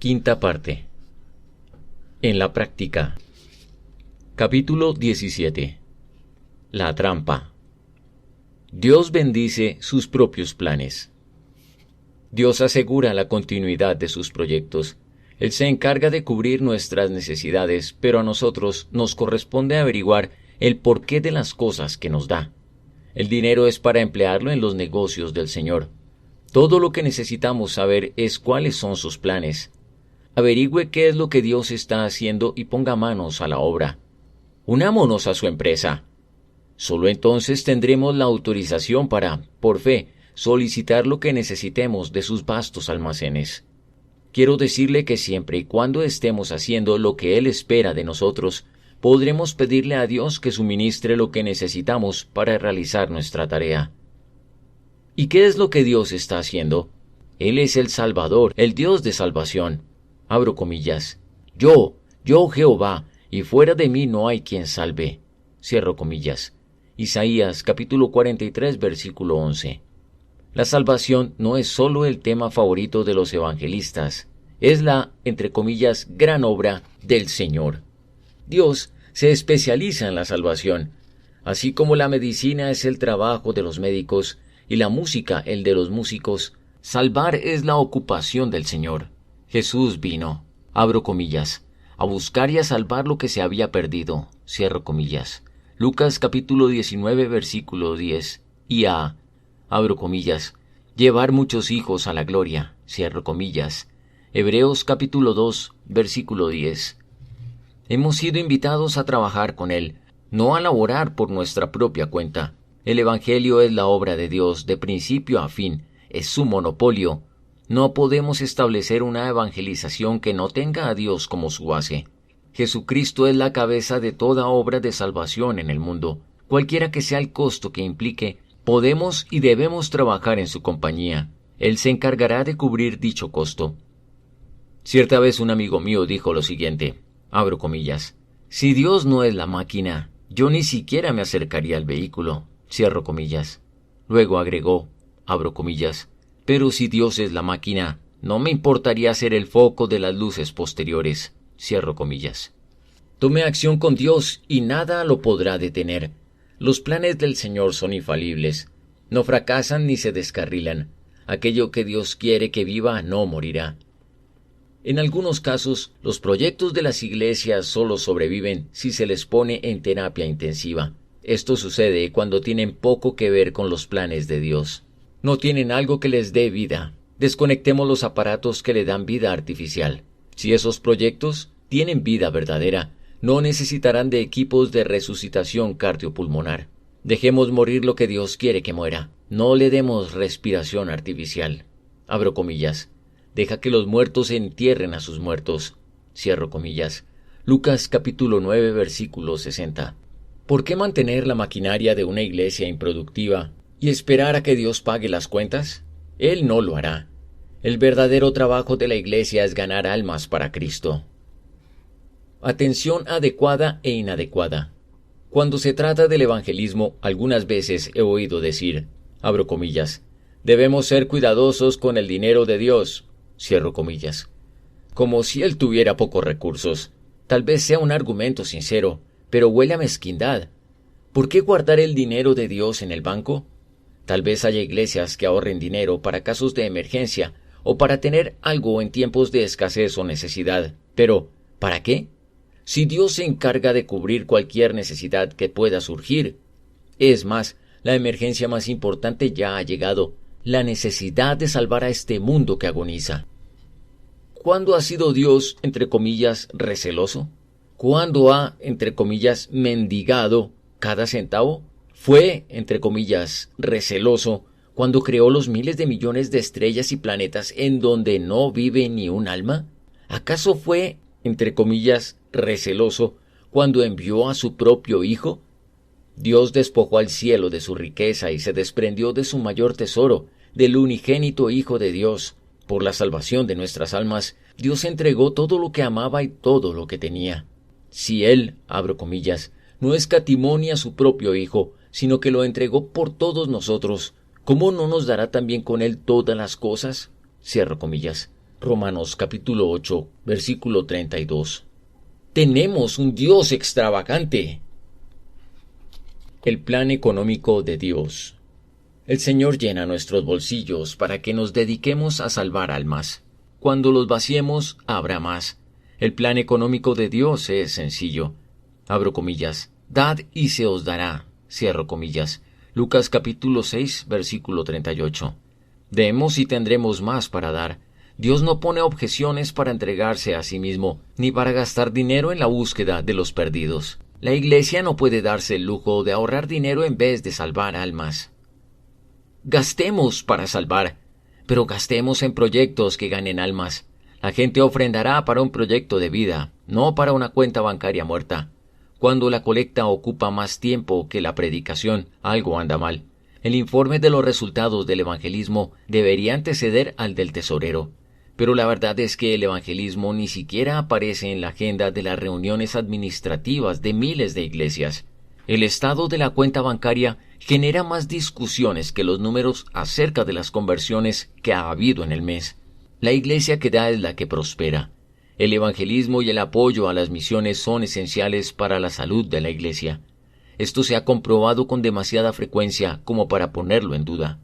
Quinta parte. En la práctica. Capítulo 17. La trampa. Dios bendice sus propios planes. Dios asegura la continuidad de sus proyectos. Él se encarga de cubrir nuestras necesidades, pero a nosotros nos corresponde averiguar el porqué de las cosas que nos da. El dinero es para emplearlo en los negocios del Señor. Todo lo que necesitamos saber es cuáles son sus planes. Averigüe qué es lo que Dios está haciendo y ponga manos a la obra. Unámonos a su empresa. Solo entonces tendremos la autorización para, por fe, solicitar lo que necesitemos de sus vastos almacenes. Quiero decirle que siempre y cuando estemos haciendo lo que Él espera de nosotros, podremos pedirle a Dios que suministre lo que necesitamos para realizar nuestra tarea. ¿Y qué es lo que Dios está haciendo? Él es el Salvador, el Dios de salvación. Abro comillas. Yo Jehová, y fuera de mí no hay quien salve. Cierro comillas. Isaías capítulo 43, versículo 11. La salvación no es solo el tema favorito de los evangelistas, es la, entre comillas, gran obra del Señor. Dios se especializa en la salvación, así como la medicina es el trabajo de los médicos y la música el de los músicos. Salvar es la ocupación del Señor. Jesús vino, abro comillas, a buscar y a salvar lo que se había perdido, cierro comillas. Lucas capítulo 19, versículo 10, y a, abro comillas, llevar muchos hijos a la gloria, cierro comillas. Hebreos capítulo 2, versículo 10. Hemos sido invitados a trabajar con Él, no a laborar por nuestra propia cuenta. El Evangelio es la obra de Dios de principio a fin, es su monopolio. No podemos establecer una evangelización que no tenga a Dios como su base. Jesucristo es la cabeza de toda obra de salvación en el mundo. Cualquiera que sea el costo que implique, podemos y debemos trabajar en su compañía. Él se encargará de cubrir dicho costo. Cierta vez un amigo mío dijo lo siguiente, abro comillas, si Dios no es la máquina, yo ni siquiera me acercaría al vehículo, cierro comillas. Luego agregó, abro comillas, pero si Dios es la máquina, no me importaría ser el foco de las luces posteriores, cierro comillas. Tome acción con Dios y nada lo podrá detener. Los planes del Señor son infalibles. No fracasan ni se descarrilan. Aquello que Dios quiere que viva no morirá. En algunos casos, los proyectos de las iglesias solo sobreviven si se les pone en terapia intensiva. Esto sucede cuando tienen poco que ver con los planes de Dios. No tienen algo que les dé vida. Desconectemos los aparatos que le dan vida artificial. Si esos proyectos tienen vida verdadera, no necesitarán de equipos de resucitación cardiopulmonar. Dejemos morir lo que Dios quiere que muera. No le demos respiración artificial. Abro comillas. Deja que los muertos entierren a sus muertos. Cierro comillas. Lucas capítulo 9, versículo 60. ¿Por qué mantener la maquinaria de una iglesia improductiva y esperar a que Dios pague las cuentas? Él no lo hará. El verdadero trabajo de la iglesia es ganar almas para Cristo. Atención adecuada e inadecuada. Cuando se trata del evangelismo, algunas veces he oído decir, abro comillas, debemos ser cuidadosos con el dinero de Dios, cierro comillas. Como si Él tuviera pocos recursos. Tal vez sea un argumento sincero, pero huele a mezquindad. ¿Por qué guardar el dinero de Dios en el banco? Tal vez haya iglesias que ahorren dinero para casos de emergencia o para tener algo en tiempos de escasez o necesidad. Pero, ¿para qué? Si Dios se encarga de cubrir cualquier necesidad que pueda surgir. Es más, la emergencia más importante ya ha llegado, la necesidad de salvar a este mundo que agoniza. ¿Cuándo ha sido Dios, entre comillas, receloso? ¿Cuándo ha, entre comillas, mendigado cada centavo? Fue, entre comillas, receloso cuando creó los miles de millones de estrellas y planetas en donde no vive ni un alma. ¿Acaso fue, entre comillas, receloso cuando envió a su propio Hijo? Dios despojó al cielo de su riqueza y se desprendió de su mayor tesoro, del unigénito Hijo de Dios. Por la salvación de nuestras almas, Dios entregó todo lo que amaba y todo lo que tenía. Si Él, abro comillas, no escatimó ni a su propio Hijo, sino que lo entregó por todos nosotros, ¿cómo no nos dará también con Él todas las cosas? Cierro comillas. Romanos capítulo 8, versículo 32. Tenemos un Dios extravagante. El plan económico de Dios. El Señor llena nuestros bolsillos para que nos dediquemos a salvar almas. Cuando los vaciemos, habrá más. El plan económico de Dios es sencillo. Abro comillas. Dad y se os dará. Cierro comillas. Lucas capítulo 6, versículo 38. Demos y tendremos más para dar. Dios no pone objeciones para entregarse a sí mismo, ni para gastar dinero en la búsqueda de los perdidos. La Iglesia no puede darse el lujo de ahorrar dinero en vez de salvar almas. Gastemos para salvar, pero gastemos en proyectos que ganen almas. La gente ofrendará para un proyecto de vida, no para una cuenta bancaria muerta. Cuando la colecta ocupa más tiempo que la predicación, algo anda mal. El informe de los resultados del evangelismo debería anteceder al del tesorero. Pero la verdad es que el evangelismo ni siquiera aparece en la agenda de las reuniones administrativas de miles de iglesias. El estado de la cuenta bancaria genera más discusiones que los números acerca de las conversiones que ha habido en el mes. La iglesia que da es la que prospera. El evangelismo y el apoyo a las misiones son esenciales para la salud de la iglesia. Esto se ha comprobado con demasiada frecuencia como para ponerlo en duda.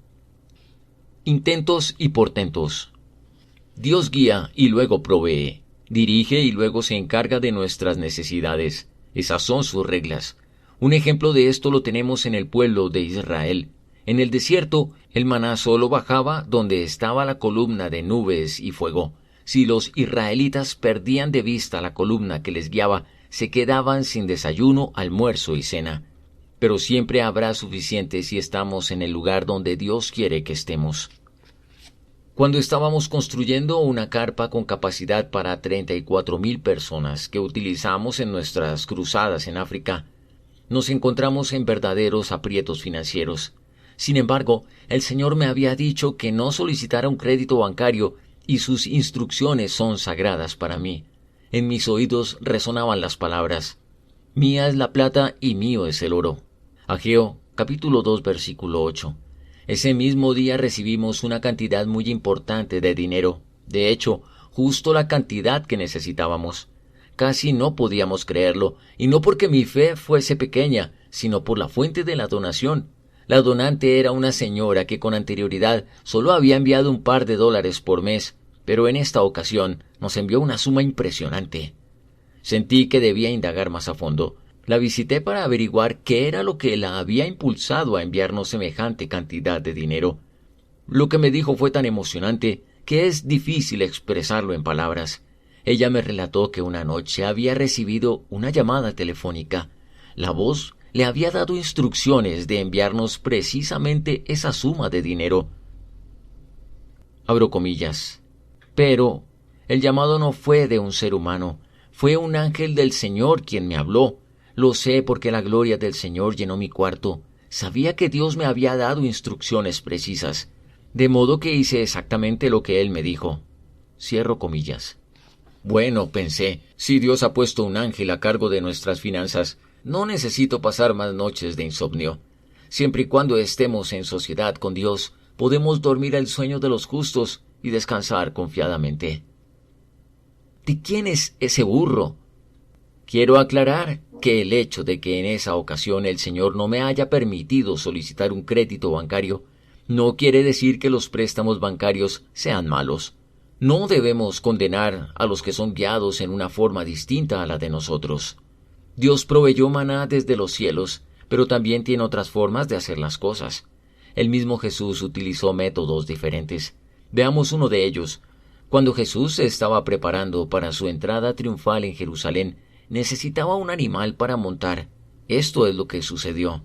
Intentos y portentos. Dios guía y luego provee, dirige y luego se encarga de nuestras necesidades. Esas son sus reglas. Un ejemplo de esto lo tenemos en el pueblo de Israel. En el desierto, el maná solo bajaba donde estaba la columna de nubes y fuego. Si los israelitas perdían de vista la columna que les guiaba, se quedaban sin desayuno, almuerzo y cena. Pero siempre habrá suficiente si estamos en el lugar donde Dios quiere que estemos. Cuando estábamos construyendo una carpa con capacidad para 34,000 personas que utilizamos en nuestras cruzadas en África, nos encontramos en verdaderos aprietos financieros. Sin embargo, el Señor me había dicho que no solicitara un crédito bancario y sus instrucciones son sagradas para mí. En mis oídos resonaban las palabras: mía es la plata y mío es el oro. Ageo, capítulo 2, versículo 8. Ese mismo día recibimos una cantidad muy importante de dinero. De hecho, justo la cantidad que necesitábamos. Casi no podíamos creerlo, y no porque mi fe fuese pequeña, sino por la fuente de la donación. La donante era una señora que con anterioridad solo había enviado un par de dólares por mes, pero en esta ocasión nos envió una suma impresionante. Sentí que debía indagar más a fondo. La visité para averiguar qué era lo que la había impulsado a enviarnos semejante cantidad de dinero. Lo que me dijo fue tan emocionante que es difícil expresarlo en palabras. Ella me relató que una noche había recibido una llamada telefónica. La voz le había dado instrucciones de enviarnos precisamente esa suma de dinero. Abro comillas. Pero el llamado no fue de un ser humano, fue un ángel del Señor quien me habló. Lo sé porque la gloria del Señor llenó mi cuarto. Sabía que Dios me había dado instrucciones precisas, de modo que hice exactamente lo que Él me dijo. Cierro comillas. Bueno, pensé, si Dios ha puesto un ángel a cargo de nuestras finanzas, no necesito pasar más noches de insomnio. Siempre y cuando estemos en sociedad con Dios, podemos dormir el sueño de los justos y descansar confiadamente. ¿De quién es ese burro? Quiero aclarar que el hecho de que en esa ocasión el Señor no me haya permitido solicitar un crédito bancario no quiere decir que los préstamos bancarios sean malos. No debemos condenar a los que son guiados en una forma distinta a la de nosotros. Dios proveyó maná desde los cielos, pero también tiene otras formas de hacer las cosas. El mismo Jesús utilizó métodos diferentes. Veamos uno de ellos. Cuando Jesús se estaba preparando para su entrada triunfal en Jerusalén, necesitaba un animal para montar. Esto es lo que sucedió.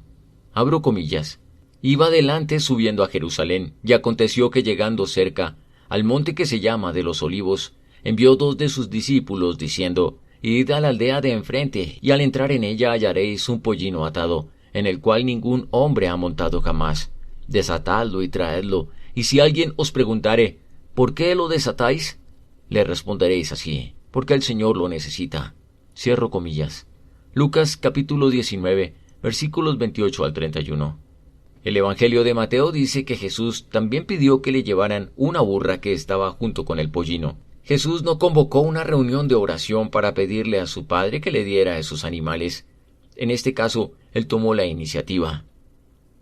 Abro comillas. Iba adelante subiendo a Jerusalén, y aconteció que llegando cerca, al monte que se llama de los Olivos, envió 2 de sus discípulos, diciendo: Id a la aldea de enfrente, y al entrar en ella hallaréis un pollino atado, en el cual ningún hombre ha montado jamás. Desatadlo y traedlo, y si alguien os preguntare: ¿por qué lo desatáis?, le responderéis así: porque el Señor lo necesita. Cierro comillas. Lucas capítulo 19, versículos 28 al 31. El Evangelio de Mateo dice que Jesús también pidió que le llevaran una burra que estaba junto con el pollino. Jesús no convocó una reunión de oración para pedirle a su Padre que le diera esos animales. En este caso, Él tomó la iniciativa.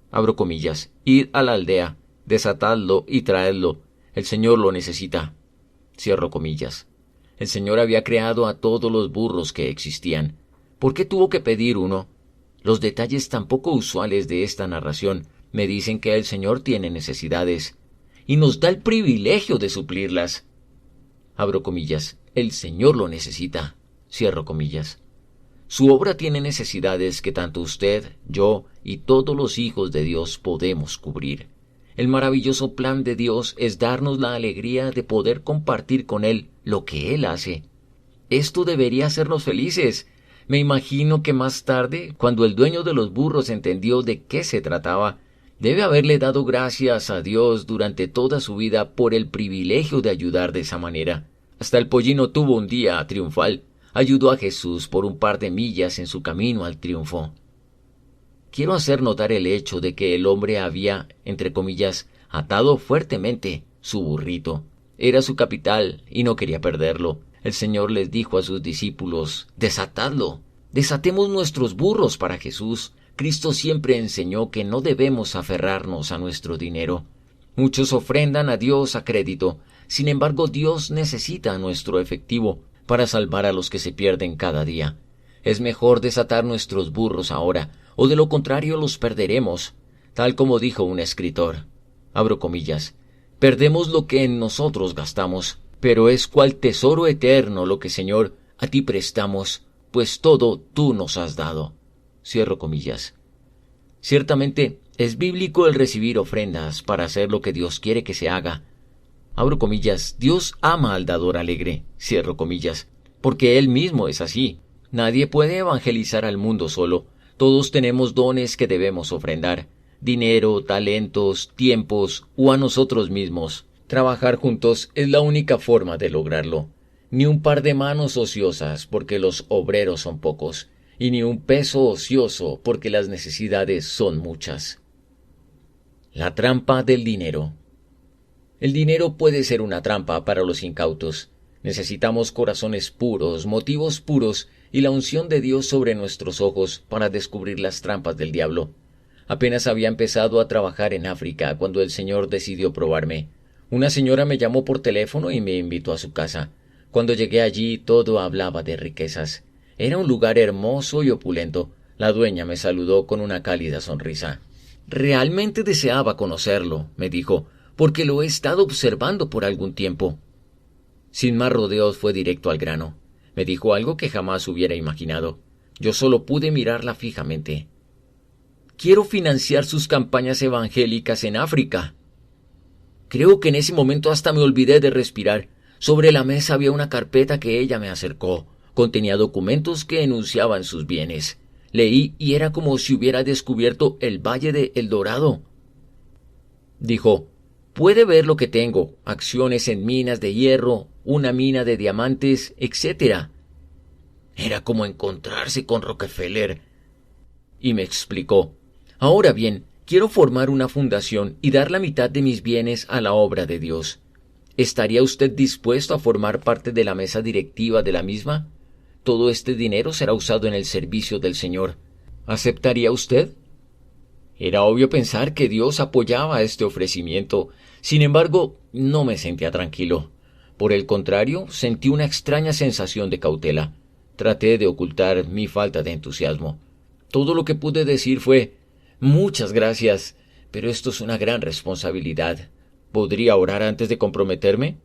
Abro comillas, id a la aldea, desatadlo y traedlo. El Señor lo necesita. Cierro comillas. El Señor había creado a todos los burros que existían. ¿Por qué tuvo que pedir uno? Los detalles tan poco usuales de esta narración me dicen que el Señor tiene necesidades y nos da el privilegio de suplirlas. Abro comillas, el Señor lo necesita. Cierro comillas. Su obra tiene necesidades que tanto usted, yo y todos los hijos de Dios podemos cubrir. El maravilloso plan de Dios es darnos la alegría de poder compartir con Él lo que Él hace. Esto debería hacernos felices. Me imagino que más tarde, cuando el dueño de los burros entendió de qué se trataba, debe haberle dado gracias a Dios durante toda su vida por el privilegio de ayudar de esa manera. Hasta el pollino tuvo un día triunfal. Ayudó a Jesús por un par de millas en su camino al triunfo. Quiero hacer notar el hecho de que el hombre había, entre comillas, atado fuertemente su burrito. Era su capital y no quería perderlo. El Señor les dijo a sus discípulos, desatadlo, desatemos nuestros burros para Jesús. Cristo siempre enseñó que no debemos aferrarnos a nuestro dinero. Muchos ofrendan a Dios a crédito, sin embargo Dios necesita nuestro efectivo para salvar a los que se pierden cada día. Es mejor desatar nuestros burros ahora, o de lo contrario los perderemos, tal como dijo un escritor. Abro comillas, perdemos lo que en nosotros gastamos, pero es cual tesoro eterno lo que, Señor, a ti prestamos, pues todo tú nos has dado. Cierro comillas. Ciertamente es bíblico el recibir ofrendas para hacer lo que Dios quiere que se haga. Abro comillas, Dios ama al dador alegre, cierro comillas, porque Él mismo es así. Nadie puede evangelizar al mundo solo. Todos tenemos dones que debemos ofrendar, dinero, talentos, tiempos o a nosotros mismos. Trabajar juntos es la única forma de lograrlo. Ni un par de manos ociosas porque los obreros son pocos, y ni un peso ocioso porque las necesidades son muchas. La trampa del dinero. El dinero puede ser una trampa para los incautos. Necesitamos corazones puros, motivos puros y la unción de Dios sobre nuestros ojos para descubrir las trampas del diablo. Apenas había empezado a trabajar en África cuando el Señor decidió probarme. Una señora me llamó por teléfono y me invitó a su casa. Cuando llegué allí todo hablaba de riquezas. Era un lugar hermoso y opulento. La dueña me saludó con una cálida sonrisa. Realmente deseaba conocerlo, me dijo, porque lo he estado observando por algún tiempo. Sin más rodeos fue directo al grano. Me dijo algo que jamás hubiera imaginado. Yo solo pude mirarla fijamente. Quiero financiar sus campañas evangélicas en África. Creo que en ese momento hasta me olvidé de respirar. Sobre la mesa había una carpeta que ella me acercó. Contenía documentos que enunciaban sus bienes. Leí y era como si hubiera descubierto el Valle de El Dorado. Dijo, puede ver lo que tengo, acciones en minas de hierro, una mina de diamantes, etc. Era como encontrarse con Rockefeller. Y me explicó, ahora bien, quiero formar una fundación y dar la mitad de mis bienes a la obra de Dios. ¿Estaría usted dispuesto a formar parte de la mesa directiva de la misma? Todo este dinero será usado en el servicio del Señor. ¿Aceptaría usted? Era obvio pensar que Dios apoyaba este ofrecimiento. Sin embargo, no me sentía tranquilo. Por el contrario, sentí una extraña sensación de cautela. Traté de ocultar mi falta de entusiasmo. Todo lo que pude decir fue, muchas gracias, pero esto es una gran responsabilidad. ¿Podría orar antes de comprometerme?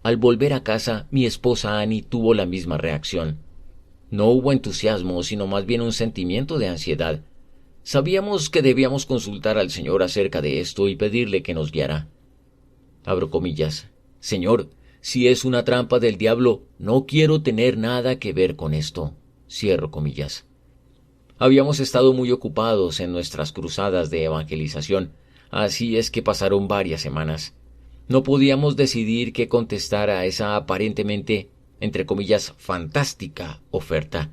Al volver a casa, mi esposa Annie tuvo la misma reacción. No hubo entusiasmo, sino más bien un sentimiento de ansiedad. Sabíamos que debíamos consultar al Señor acerca de esto y pedirle que nos guiara. Abro comillas. Señor, si es una trampa del diablo, no quiero tener nada que ver con esto. Cierro comillas. Habíamos estado muy ocupados en nuestras cruzadas de evangelización, así es que pasaron varias semanas. No podíamos decidir qué contestar a esa aparentemente, entre comillas, fantástica oferta.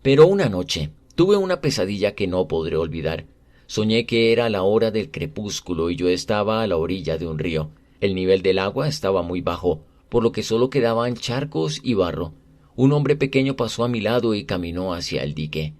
Pero una noche tuve una pesadilla que no podré olvidar. Soñé que era la hora del crepúsculo y yo estaba a la orilla de un río. El nivel del agua estaba muy bajo, por lo que solo quedaban charcos y barro. Un hombre pequeño pasó a mi lado y caminó hacia el dique.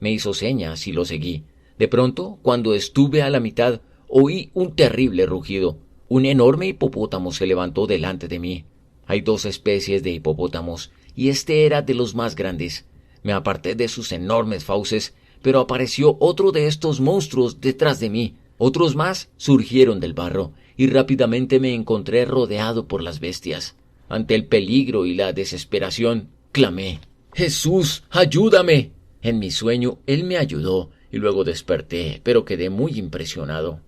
Me hizo señas y lo seguí. De pronto, cuando estuve a la mitad, oí un terrible rugido. Un enorme hipopótamo se levantó delante de mí. Hay dos especies de hipopótamos, y este era de los más grandes. Me aparté de sus enormes fauces, pero apareció otro de estos monstruos detrás de mí. Otros más surgieron del barro, y rápidamente me encontré rodeado por las bestias. Ante el peligro y la desesperación, clamé: «¡Jesús, ayúdame!». En mi sueño, él me ayudó, y luego desperté, pero quedé muy impresionado.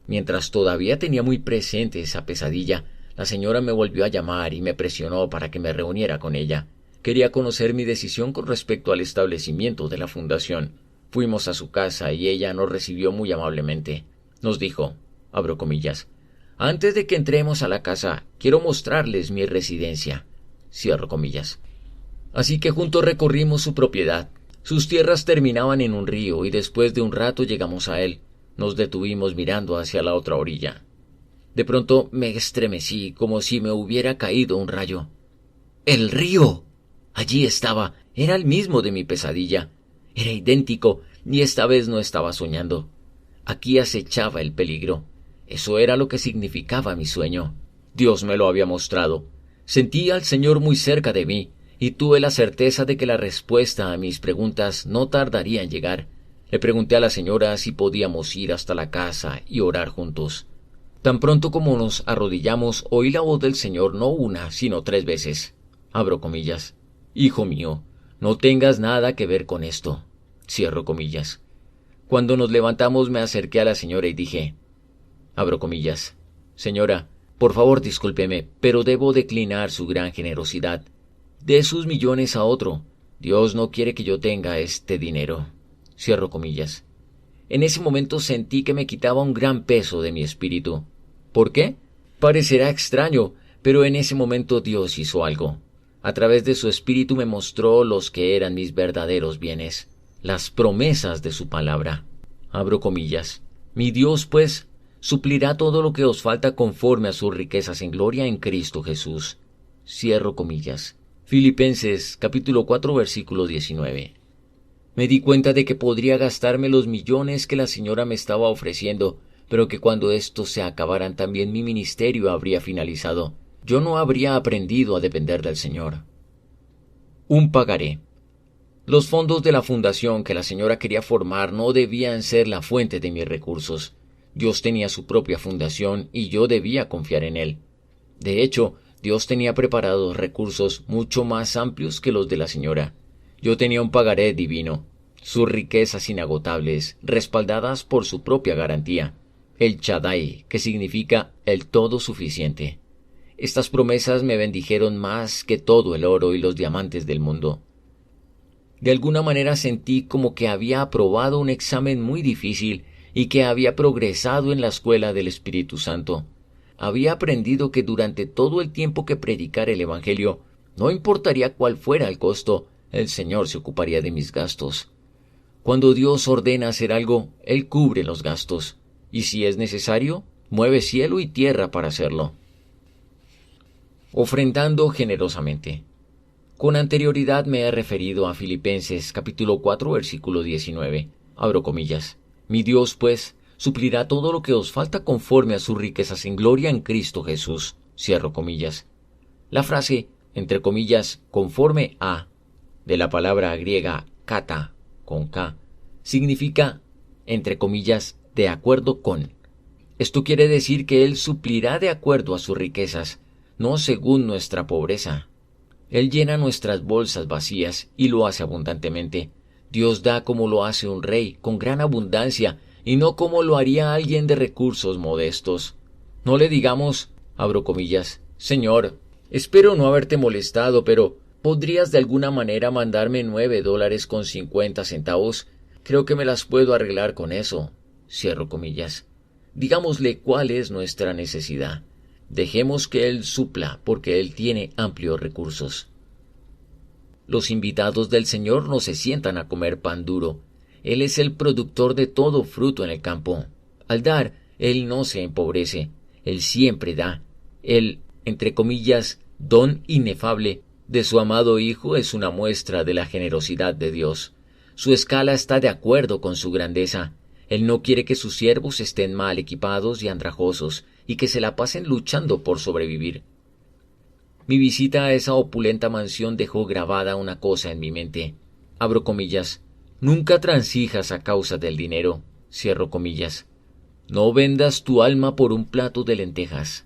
Mientras todavía tenía muy presente esa pesadilla, la señora me volvió a llamar y me presionó para que me reuniera con ella. Quería conocer mi decisión con respecto al establecimiento de la fundación. Fuimos a su casa y ella nos recibió muy amablemente. Nos dijo, abro comillas: «Antes de que entremos a la casa, quiero mostrarles mi residencia», cierro comillas. Así que juntos recorrimos su propiedad. Sus tierras terminaban en un río y después de un rato llegamos a él. Nos detuvimos mirando hacia la otra orilla. De pronto me estremecí como si me hubiera caído un rayo. ¡El río! Allí estaba. Era el mismo de mi pesadilla. Era idéntico y esta vez no estaba soñando. Aquí acechaba el peligro. Eso era lo que significaba mi sueño. Dios me lo había mostrado. Sentí al Señor muy cerca de mí y tuve la certeza de que la respuesta a mis preguntas no tardaría en llegar. Le pregunté a la señora si podíamos ir hasta la casa y orar juntos. Tan pronto como nos arrodillamos, oí la voz del Señor no una, sino 3 veces. Abro comillas: «Hijo mío, no tengas nada que ver con esto», cierro comillas. Cuando nos levantamos me acerqué a la señora y dije, abro comillas: «Señora, por favor discúlpeme, pero debo declinar su gran generosidad. Dé sus millones a otro. Dios no quiere que yo tenga este dinero», cierro comillas. En ese momento sentí que me quitaba un gran peso de mi espíritu. ¿Por qué? Parecerá extraño, pero en ese momento Dios hizo algo. A través de su espíritu me mostró los que eran mis verdaderos bienes, las promesas de su palabra. Abro comillas: «Mi Dios, pues, suplirá todo lo que os falta conforme a sus riquezas en gloria en Cristo Jesús». Cierro comillas. Filipenses capítulo 4 versículo 19. Me di cuenta de que podría gastarme los millones que la señora me estaba ofreciendo, pero que cuando estos se acabaran también mi ministerio habría finalizado. Yo no habría aprendido a depender del Señor. Un pagaré. Los fondos de la fundación que la señora quería formar no debían ser la fuente de mis recursos. Dios tenía su propia fundación y yo debía confiar en él. De hecho, Dios tenía preparados recursos mucho más amplios que los de la señora. Yo tenía un pagaré divino, sus riquezas inagotables, respaldadas por su propia garantía, el Shaddai, que significa el todo suficiente. Estas promesas me bendijeron más que todo el oro y los diamantes del mundo. De alguna manera sentí como que había aprobado un examen muy difícil y que había progresado en la escuela del Espíritu Santo. Había aprendido que durante todo el tiempo que predicara el Evangelio, no importaría cuál fuera el costo, el Señor se ocuparía de mis gastos. Cuando Dios ordena hacer algo, Él cubre los gastos, y si es necesario, mueve cielo y tierra para hacerlo. Ofrendando generosamente. Con anterioridad me he referido a Filipenses capítulo 4 versículo 19. Abro comillas: «Mi Dios, pues, suplirá todo lo que os falta conforme a sus riquezas en gloria en Cristo Jesús». Cierro comillas. La frase, entre comillas, conforme a, de la palabra griega kata, con K, significa, entre comillas, de acuerdo con. Esto quiere decir que Él suplirá de acuerdo a sus riquezas, no según nuestra pobreza. Él llena nuestras bolsas vacías y lo hace abundantemente. Dios da como lo hace un rey, con gran abundancia, y no como lo haría alguien de recursos modestos. No le digamos, abro comillas: «Señor, espero no haberte molestado, pero ¿podrías de alguna manera mandarme $9.50? Creo que me las puedo arreglar con eso». Cierro comillas. Digámosle cuál es nuestra necesidad. Dejemos que Él supla, porque Él tiene amplios recursos. Los invitados del Señor no se sientan a comer pan duro. Él es el productor de todo fruto en el campo. Al dar, Él no se empobrece. Él siempre da. Él entre comillas, don inefable de su amado Hijo es una muestra de la generosidad de Dios. Su escala está de acuerdo con su grandeza. Él no quiere que sus siervos estén mal equipados y andrajosos, y que se la pasen luchando por sobrevivir. Mi visita a esa opulenta mansión dejó grabada una cosa en mi mente. Abro comillas. Nunca transijas a causa del dinero. Cierro comillas. No vendas tu alma por un plato de lentejas.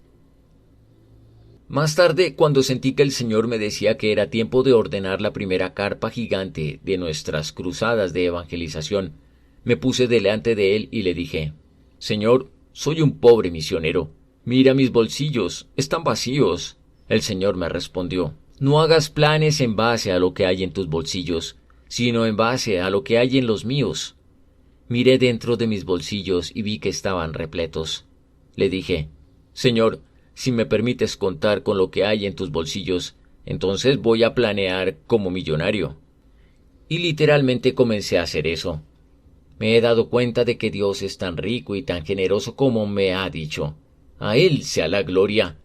Más tarde, cuando sentí que el Señor me decía que era tiempo de ordenar la primera carpa gigante de nuestras cruzadas de evangelización, me puse delante de Él y le dije: Señor, soy un pobre misionero. Mira mis bolsillos, están vacíos. El Señor me respondió: No hagas planes en base a lo que hay en tus bolsillos, sino en base a lo que hay en los míos. Miré dentro de mis bolsillos y vi que estaban repletos. Le dije: Señor, si me permites contar con lo que hay en tus bolsillos, entonces voy a planear como millonario. Y literalmente comencé a hacer eso. Me he dado cuenta de que Dios es tan rico y tan generoso como me ha dicho. A Él sea la gloria.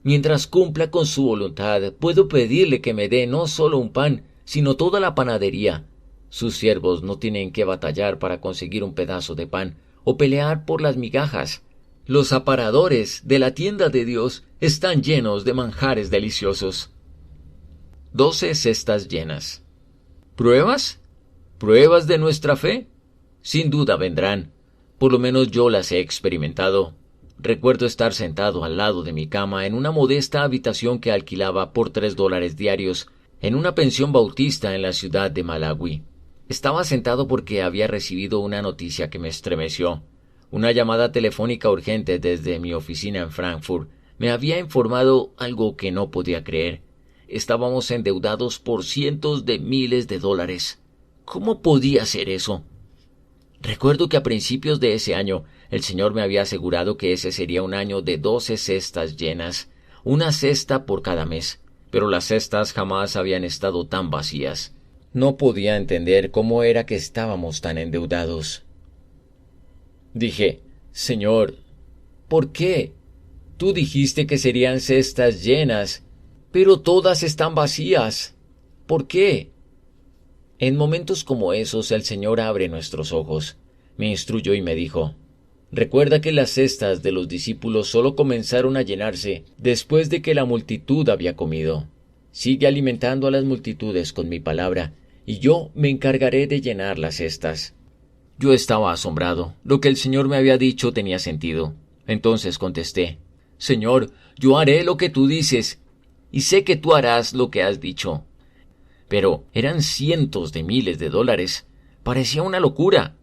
Mientras cumpla con su voluntad, puedo pedirle que me dé no solo un pan, sino toda la panadería. Sus siervos no tienen que batallar para conseguir un pedazo de pan o pelear por las migajas. Los aparadores de la tienda de Dios están llenos de manjares deliciosos. 12 cestas llenas. ¿Pruebas? ¿Pruebas de nuestra fe? Sin duda vendrán. Por lo menos yo las he experimentado. Recuerdo estar sentado al lado de mi cama en una modesta habitación que alquilaba por $3 diarios en una pensión bautista en la ciudad de Malawi. Estaba sentado porque había recibido una noticia que me estremeció. Una llamada telefónica urgente desde mi oficina en Frankfurt me había informado algo que no podía creer. Estábamos endeudados por cientos de miles de dólares. ¿Cómo podía ser eso? Recuerdo que a principios de ese año el Señor me había asegurado que ese sería un año de 12 cestas llenas, una cesta por cada mes, pero las cestas jamás habían estado tan vacías. No podía entender cómo era que estábamos tan endeudados. Dije: Señor, ¿por qué? Tú dijiste que serían cestas llenas, pero todas están vacías. ¿Por qué? En momentos como esos el Señor abre nuestros ojos. Me instruyó y me dijo: Recuerda que las cestas de los discípulos solo comenzaron a llenarse después de que la multitud había comido. Sigue alimentando a las multitudes con mi palabra, y yo me encargaré de llenar las cestas. Yo estaba asombrado. Lo que el Señor me había dicho tenía sentido. Entonces contesté: Señor, yo haré lo que tú dices, y sé que tú harás lo que has dicho. Pero eran cientos de miles de dólares. Parecía una locura.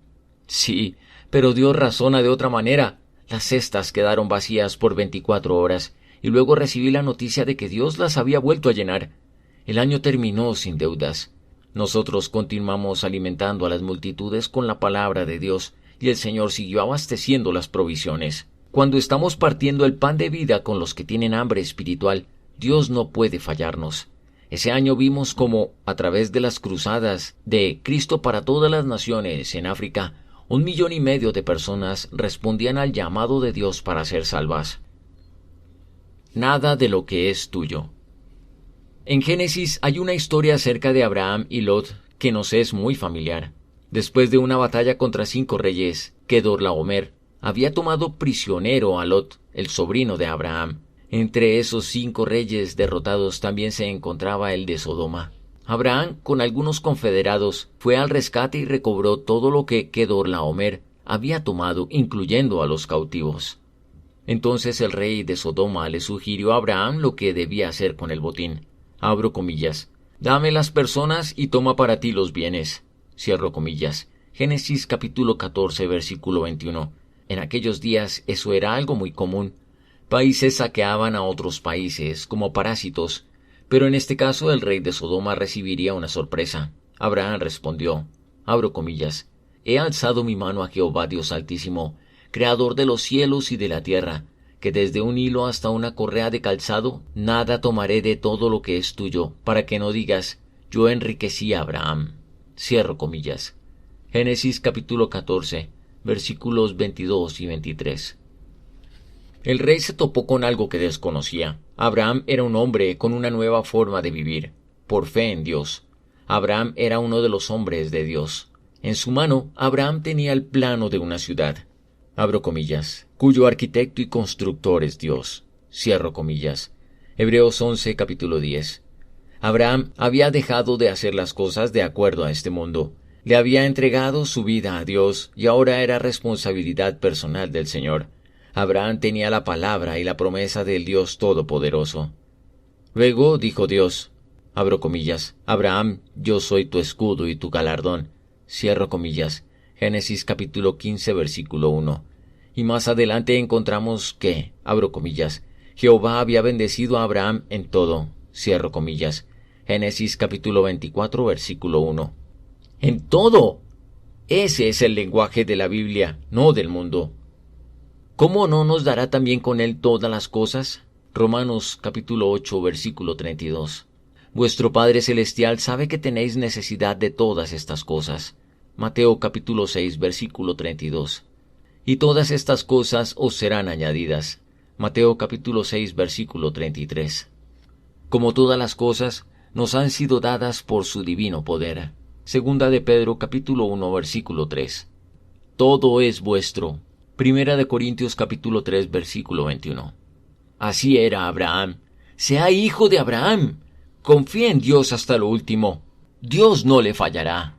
Sí, pero Dios razona de otra manera. Las cestas quedaron vacías por 24 horas, y luego recibí la noticia de que Dios las había vuelto a llenar. El año terminó sin deudas. Nosotros continuamos alimentando a las multitudes con la palabra de Dios, y el Señor siguió abasteciendo las provisiones. Cuando estamos partiendo el pan de vida con los que tienen hambre espiritual, Dios no puede fallarnos. Ese año vimos cómo, a través de las cruzadas de Cristo para todas las naciones en África, 1,5 millones de personas respondían al llamado de Dios para ser salvas. Nada de lo que es tuyo. En Génesis hay una historia acerca de Abraham y Lot que nos es muy familiar. Después de una batalla contra 5 reyes, Kedorlaomer había tomado prisionero a Lot, el sobrino de Abraham. Entre esos 5 reyes derrotados también se encontraba el de Sodoma. Abraham, con algunos confederados, fue al rescate y recobró todo lo que Kedorlaomer había tomado, incluyendo a los cautivos. Entonces el rey de Sodoma le sugirió a Abraham lo que debía hacer con el botín. Abro comillas: Dame las personas y toma para ti los bienes. Cierro comillas. Génesis capítulo 14, versículo 21. En aquellos días eso era algo muy común. Países saqueaban a otros países como parásitos, pero en este caso el rey de Sodoma recibiría una sorpresa. Abraham respondió: abro comillas: He alzado mi mano a Jehová Dios Altísimo, creador de los cielos y de la tierra, que desde un hilo hasta una correa de calzado, nada tomaré de todo lo que es tuyo, para que no digas: yo enriquecí a Abraham. Cierro comillas. Génesis capítulo 14, versículos 22 y 23. El rey se topó con algo que desconocía. Abraham era un hombre con una nueva forma de vivir, por fe en Dios. Abraham era uno de los hombres de Dios. En su mano, Abraham tenía el plano de una ciudad, abro comillas, cuyo arquitecto y constructor es Dios, cierro comillas. Hebreos 11, capítulo 10. Abraham había dejado de hacer las cosas de acuerdo a este mundo. Le había entregado su vida a Dios y ahora era responsabilidad personal del Señor. Abraham tenía la palabra y la promesa del Dios Todopoderoso. Luego dijo Dios, abro comillas, Abraham, yo soy tu escudo y tu galardón, cierro comillas. Génesis capítulo 15, versículo 1. Y más adelante encontramos que, abro comillas, Jehová había bendecido a Abraham en todo, cierro comillas. Génesis capítulo 24, versículo 1. En todo. Ese es el lenguaje de la Biblia, no del mundo. ¿Cómo no nos dará también con él todas las cosas? Romanos capítulo 8, versículo 32. Vuestro Padre Celestial sabe que tenéis necesidad de todas estas cosas. Mateo capítulo 6, versículo 32. Y todas estas cosas os serán añadidas. Mateo capítulo 6, versículo 33. Como todas las cosas, nos han sido dadas por su divino poder. Segunda de Pedro capítulo 1, versículo 3. Todo es vuestro. Primera de Corintios capítulo 3, versículo 21. Así era Abraham. Sea hijo de Abraham. Confía en Dios hasta lo último. Dios no le fallará.